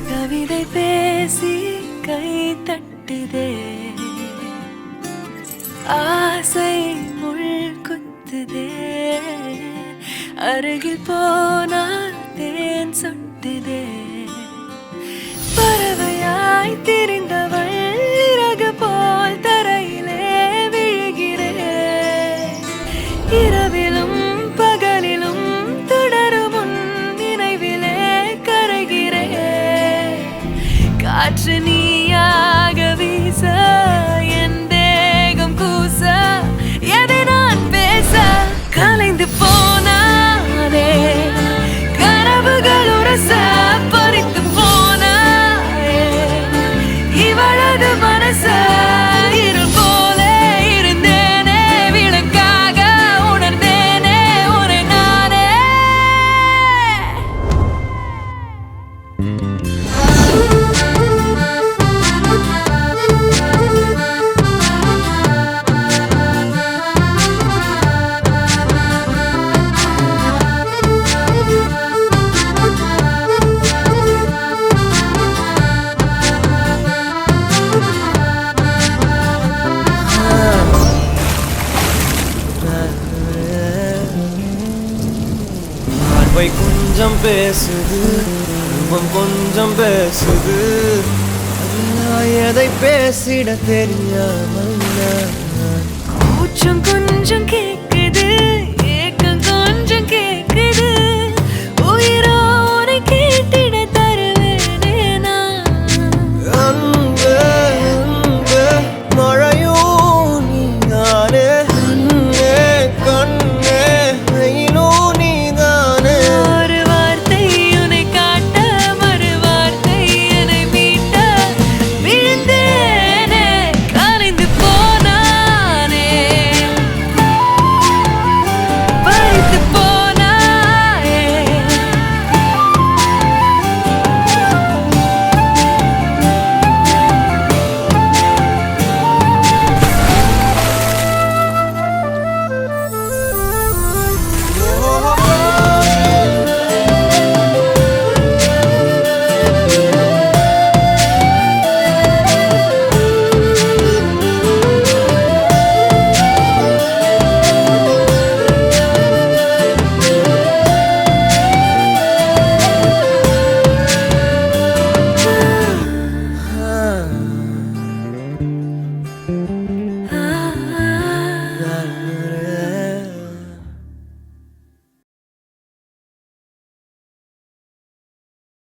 கவிதை பேசி கை தட்டுதே ஆசை முள் குத்துதே அருகில் போனால் தேன் சொட்டுதே பறவையாய் திரிந்தவள் இறகு போல் தரையிலே விழுகிறேன் இரவிலும் பகலிலும் தொடரும் உன் நினைவிலே கரைகிறேன் காற்று நீயாக வீச என் தேகம் கூச எதை நான் பேச கலைந்து போனானே கனவுகள் உரச பறித்து போனாயே இவளது மனச இருள் போலே இருந்தேனே விளக்காக உணர்ந்தேனே உன்னை நானே பார்வை கொஞ்சம் பேசுது கொஞ்சம் பேசுது எதை பேசிட தெரியாமல் கூச்சம் கொஞ்சம் கேக்குது